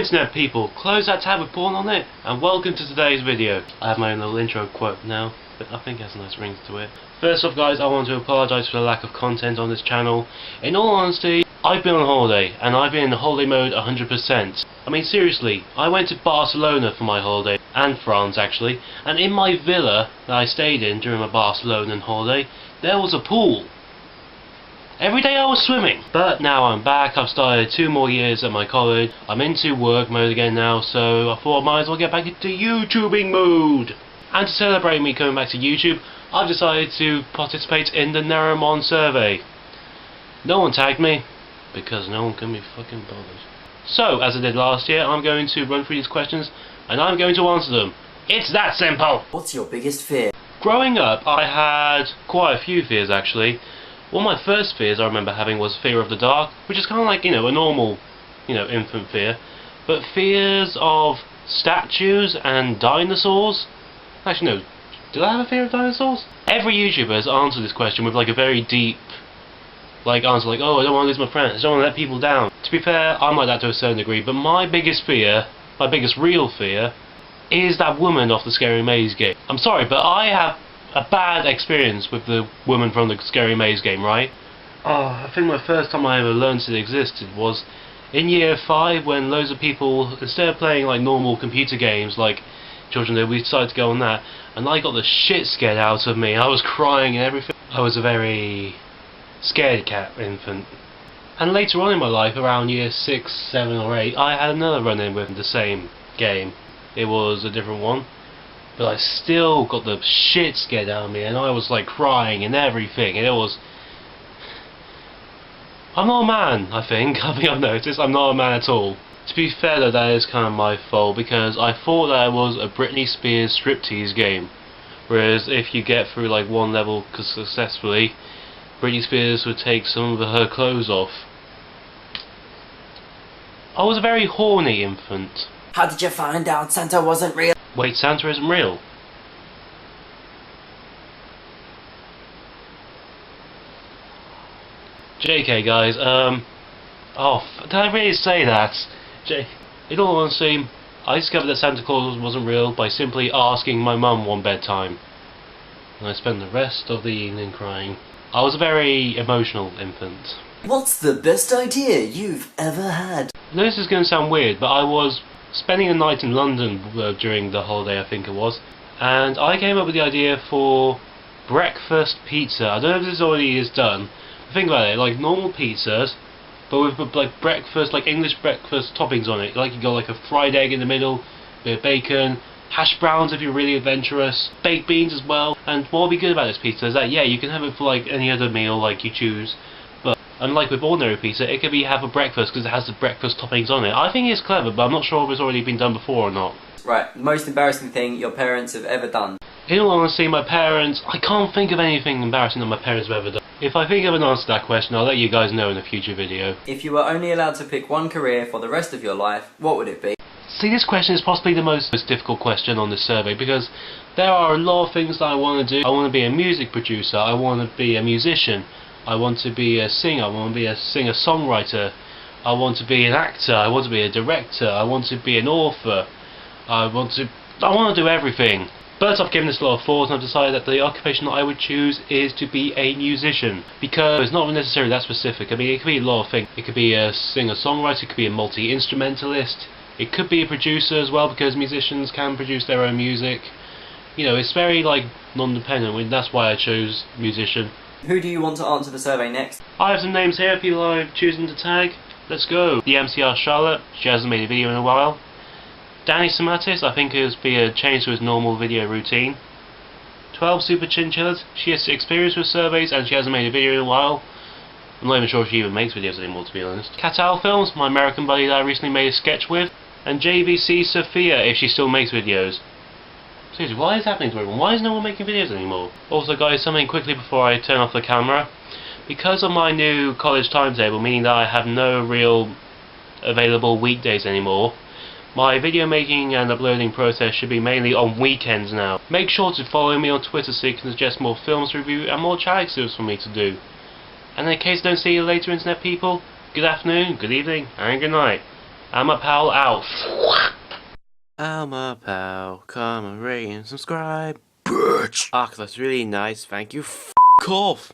internet people, close that tab with porn on it, and welcome to today's video. I have my own little intro quote now, but I think it has a nice ring to it. First off guys, I want to apologise for the lack of content on this channel. In all honesty, I've been on holiday, and I've been in holiday mode 100%. I mean seriously, I went to Barcelona for my holiday, and France actually, and in my villa that I stayed in during my Barcelonan holiday, there was a pool. Every day I was swimming. But now I'm back, I've started 2 more years at my college, I'm into work mode again now, so I thought I might as well get back into YouTubing mode. And to celebrate me coming back to YouTube, I've decided to participate in the Nerimon survey. No one tagged me, because no one can be fucking bothered. So, as I did last year, I'm going to run through these questions, and I'm going to answer them. It's that simple! What's your biggest fear? Growing up, I had quite a few fears actually. One of my first fears I remember having was fear of the dark, which is kind of like, a normal, infant fear. But fears of statues and dinosaurs? Actually no, did I have a fear of dinosaurs? Every YouTuber has answered this question with like a very deep answer, like, oh, I don't want to lose my friends, I don't want to let people down. To be fair, I'm like that to a certain degree, but my biggest fear, my biggest real fear, is that woman off the Scary Maze game. I'm sorry, but I have a bad experience with the woman from the Scary Maze game, right? I think the first time I ever learned it existed was in year 5 when loads of people, instead of playing like normal computer games like Children, we decided to go on that, and I got the shit scared out of me. I was crying and everything. I was a very scared cat infant. And later on in my life, around year 6, 7 or 8, I had another run-in with the same game. It was a different one, but I still got the shit scared out of me, and I was like crying and everything, and it was... I'm not a man, I think I've noticed, I'm not a man at all. To be fair though, that is kind of my fault, because I thought that it was a Britney Spears striptease game, whereas if you get through like one level successfully, Britney Spears would take some of her clothes off. I was a very horny infant. How did you find out Santa wasn't real? Wait, Santa isn't real? JK guys, did I really say that? In all honesty, I discovered that Santa Claus wasn't real by simply asking my mum one bedtime. And I spent the rest of the evening crying. I was a very emotional infant. What's the best idea you've ever had? I know this is going to sound weird, but I was spending a night in London during the holiday, I think it was, and I came up with the idea for breakfast pizza. I don't know if this already is done. Think about it, like normal pizzas, but with like breakfast, like English breakfast toppings on it. Like you got like a fried egg in the middle, bit of bacon, hash browns if you're really adventurous, baked beans as well. And what will be good about this pizza is that yeah, you can have it for like any other meal like you choose. But unlike with ordinary pizza, it can be have a breakfast because it has the breakfast toppings on it. I think it's clever, but I'm not sure if it's already been done before or not. Right, the most embarrassing thing your parents have ever done. In all honesty, my parents, I can't think of anything embarrassing that my parents have ever done. If I think of an answer to that question, I'll let you guys know in a future video. If you were only allowed to pick one career for the rest of your life, what would it be? See, this question is possibly the most difficult question on this survey, because there are a lot of things that I want to do. I want to be a music producer, I want to be a musician, I want to be a singer, I want to be a singer-songwriter, I want to be an actor, I want to be a director, I want to be an author, I want to do everything. But I've given this a lot of thought, and I've decided that the occupation that I would choose is to be a musician, because it's not necessarily that specific. I mean, it could be a lot of things. It could be a singer-songwriter, it could be a multi-instrumentalist, it could be a producer as well, because musicians can produce their own music. It's very like non-dependent, that's why I chose musician. Who do you want to answer the survey next? I have some names here, people I've chosen to tag. Let's go. The MCR Charlotte, she hasn't made a video in a while. Danny Samatis, I think it'll be a change to his normal video routine. 12 Super Chinchillas, she has experience with surveys and she hasn't made a video in a while. I'm not even sure if she even makes videos anymore, to be honest. Catal Films, my American buddy that I recently made a sketch with. And JVC Sophia, if she still makes videos. Seriously, what is happening to everyone? Why is no one making videos anymore? Also guys, something quickly before I turn off the camera. Because of my new college timetable, meaning that I have no real available weekdays anymore, my video making and uploading process should be mainly on weekends now. Make sure to follow me on Twitter so you can suggest more films to review and more challenge for me to do. And in case I don't see you later, internet people, good afternoon, good evening, and good night. I'm a pal out. I'm a pal, come and rate and subscribe. Bitch! Ah, that's really nice, thank you. F*** off!